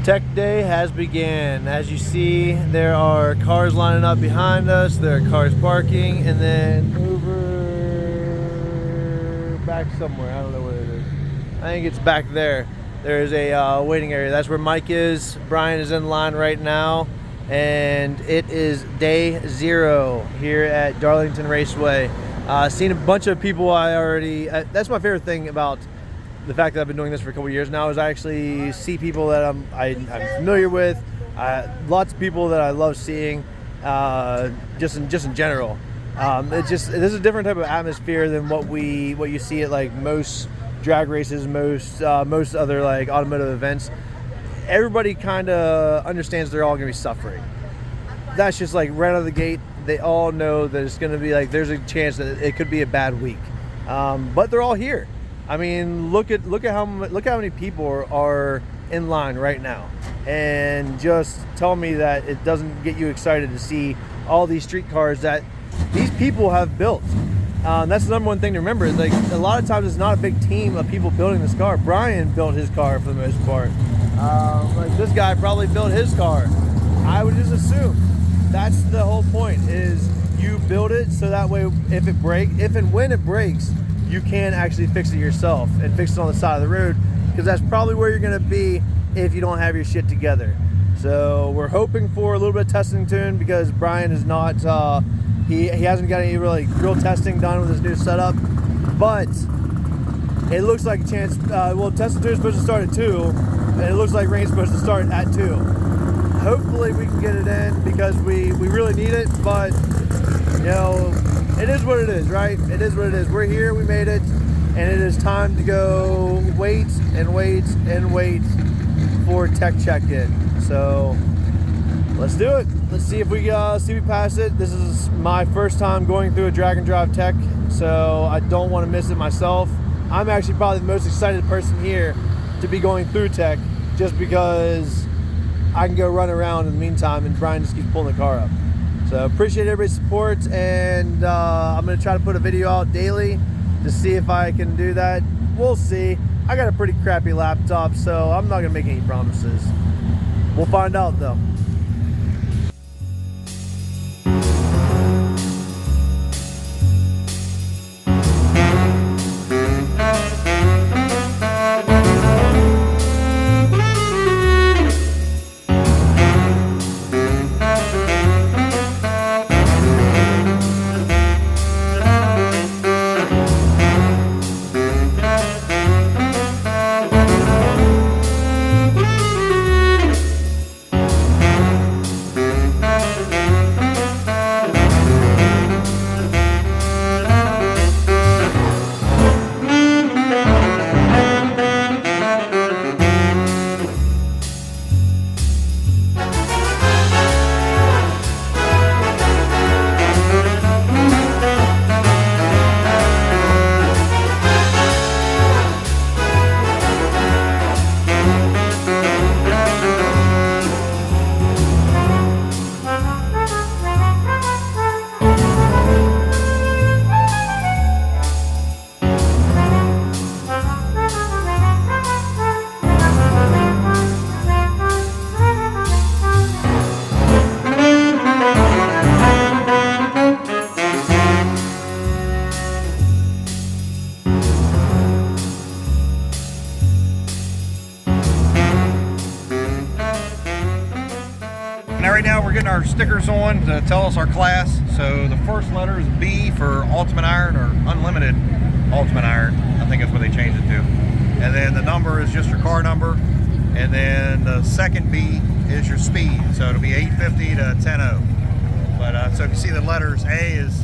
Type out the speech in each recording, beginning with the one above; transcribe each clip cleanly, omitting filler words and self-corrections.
Tech Day has begun. As you see, there are cars lining up behind us, there are cars parking, and then over back somewhere, I don't know where it is. I think it's back there. There is a waiting area. That's where Mike is. Brian is in line right now, and it is day 0 here at Darlington Raceway. Seen a bunch of people I already, that's my favorite thing about the fact that I've been doing this for a couple of years now, is I actually see people that I'm familiar with, lots of people that I love seeing, just in general. This is a different type of atmosphere than what you see at like most drag races, most other like automotive events. Everybody kind of understands they're all going to be suffering. That's just like right out of the gate. They all know that it's going to be like, there's a chance that it could be a bad week, but they're all here. I mean, look at how many people are in line right now, and just tell me that it doesn't get you excited to see all these street cars that these people have built. That's the number one thing to remember. Like, a lot of times it's not a big team of people building this car. Brian built his car for the most part. Like, this guy probably built his car. I would just assume that's the whole point, is you build it so that way if and when it breaks, you can actually fix it yourself and fix it on the side of the road, because that's probably where you're going to be if you don't have your shit together. So we're hoping for a little bit of testing soon, because Brian is not, he hasn't got any really real testing done with his new setup, but it looks like a chance. Well, testing 2 is supposed to start at 2, and it looks like rain's supposed to start at 2. Hopefully we can get it in, because we really need it, but you know, it is what it is, right? It is what it is. We're here, we made it, and it is time to go wait and wait and wait for tech check-in. So let's do it. Let's see if we pass it. This is my first time going through a drag and drive tech, so I don't want to miss it myself. I'm actually probably the most excited person here to be going through tech, just because I can go run around in the meantime and Brian just keeps pulling the car up. So appreciate everybody's support, and I'm going to try to put a video out daily to see if I can do that. We'll see. I got a pretty crappy laptop, so I'm not going to make any promises. We'll find out though. Right now we're getting our stickers on to tell us our class. So the first letter is B for Ultimate Iron, or Unlimited Ultimate Iron. I think that's what they changed it to. And then the number is just your car number. And then the second B is your speed. So it'll be 850 to 10.0. But so if you see the letters, A is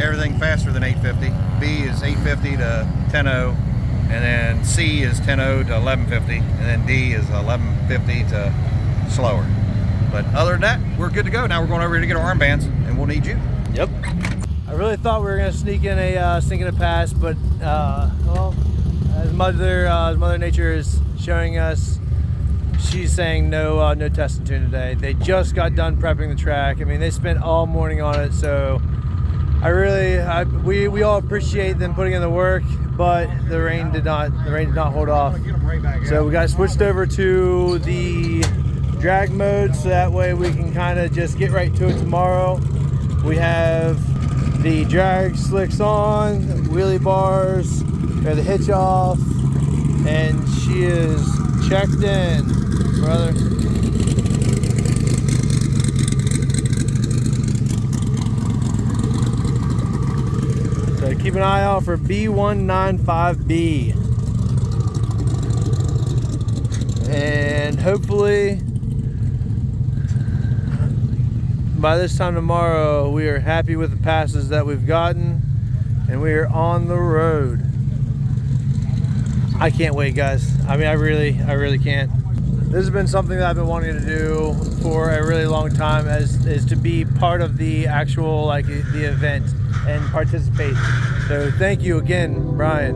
everything faster than 850. B is 850 to 10.0. And then C is 10.0 to 1150. And then D is 1150 to slower. But other than that, we're good to go. Now we're going over here to get our armbands, and we'll need you. Yep. I really thought we were going to sneak in a pass, but well, as Mother Nature is showing us, she's saying no testing tune today. They just got done prepping the track. I mean, they spent all morning on it, so we all appreciate them putting in the work, but the rain did not hold off. So we got switched over to the drag mode, so that way we can kind of just get right to it tomorrow. We have the drag slicks on, wheelie bars, we have the hitch off, and she is checked in, brother. So keep an eye out for B195B. And hopefully by this time tomorrow we are happy with the passes that we've gotten and we are on the road. I can't wait, guys. I mean, I really can't. This has been something that I've been wanting to do for a really long time, is to be part of the actual, like, the event and participate. So thank you again, Brian.